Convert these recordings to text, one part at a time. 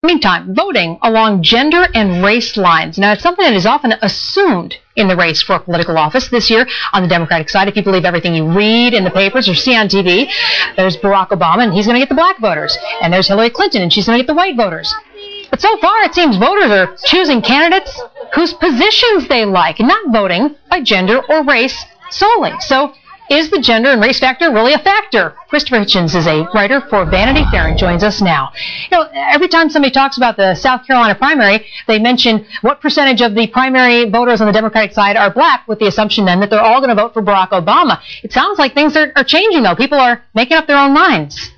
Meantime, voting along gender and race lines. Now, it's something that is often assumed in the race for political office. This year, on the Democratic side, if you believe everything you read in the papers or see on TV, there's Barack Obama, and he's going to get the black voters. And there's Hillary Clinton, and she's going to get the white voters. But so far, it seems voters are choosing candidates whose positions they like, and not voting by gender or race solely. So, is the gender and race factor really a factor? Christopher Hitchens is a writer for Vanity Fair and joins us now. You know, every time somebody talks about the South Carolina primary, they mention what percentage of the primary voters on the Democratic side are black, with the assumption then that they're all going to vote for Barack Obama. It sounds like things are changing, though. People are making up their own minds.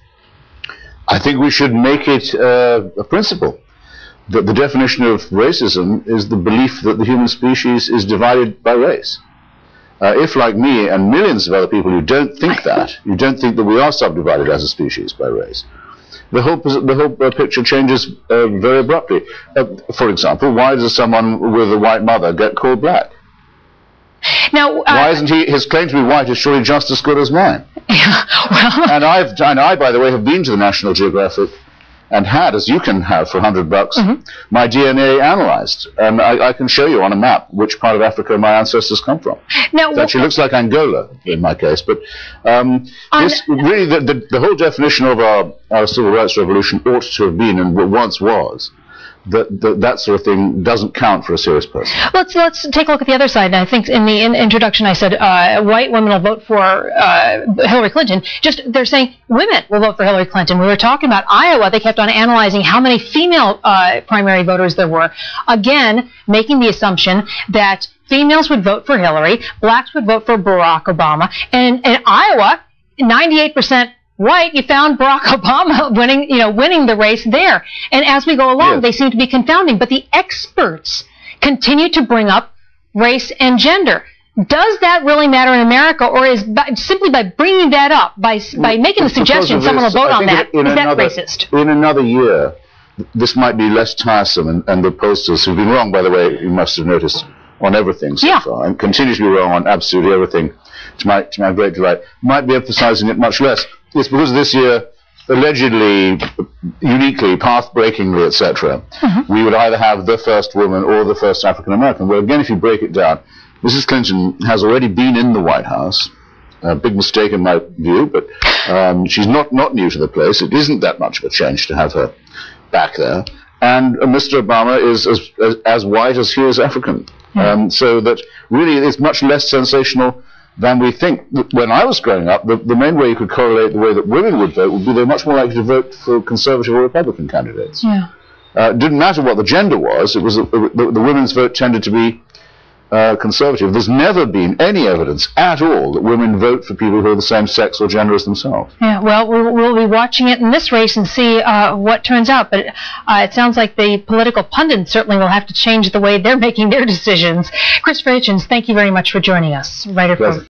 I think we should make it a principle that the definition of racism is the belief that the human species is divided by race. If, like me and millions of other people who don't think that, you don't think that we are subdivided as a species by race, the whole picture changes very abruptly. For example, why does someone with a white mother get called black? Now, why isn't his claim to be white is surely just as good as mine? Well, and I, by the way, have been to the National Geographic and had, as you can have for $100, my DNA analyzed. And I can show you on a map which part of Africa my ancestors come from. Now, it actually looks like Angola in my case. But this, really, the whole definition of our civil rights revolution ought to have been, and once was, that sort of thing doesn't count for a serious person. Let's take a look at the other side. And I think in the introduction I said white women will vote for Hillary Clinton. They're saying women will vote for Hillary Clinton. We were talking about Iowa. They kept on analyzing how many female primary voters there were. Again, making the assumption that females would vote for Hillary, blacks would vote for Barack Obama. And in Iowa, 98% white, you found Barack Obama winning the race there. And as we go along, they seem to be confounding. But the experts continue to bring up race and gender. Does that really matter in America, or is simply by bringing that up, by making the suggestion someone will vote on that, is that racist? In another year, this might be less tiresome, and the pollsters, who've been wrong, by the way, you must have noticed, on everything so far, and continue to be wrong on absolutely everything, to my great delight, might be emphasizing it much less. It's because this year, allegedly, uniquely, path-breakingly, etc., we would either have the first woman or the first African-American. Well, again, if you break it down, Mrs. Clinton has already been in the White House. A big mistake in my view, but she's not new to the place. It isn't that much of a change to have her back there. And Mr. Obama is as white as he is African. So that really it's much less sensational than we think. When I was growing up, the main way you could correlate the way that women would vote would be they're much more likely to vote for Conservative or Republican candidates. It didn't matter what the gender was. It was the women's vote tended to be Conservative. There's never been any evidence at all that women vote for people who are the same sex or gender as themselves. Yeah, well, we'll be watching it in this race and see what turns out. But it sounds like the political pundits certainly will have to change the way they're making their decisions. Christopher Hitchens, thank you very much for joining us. Writer for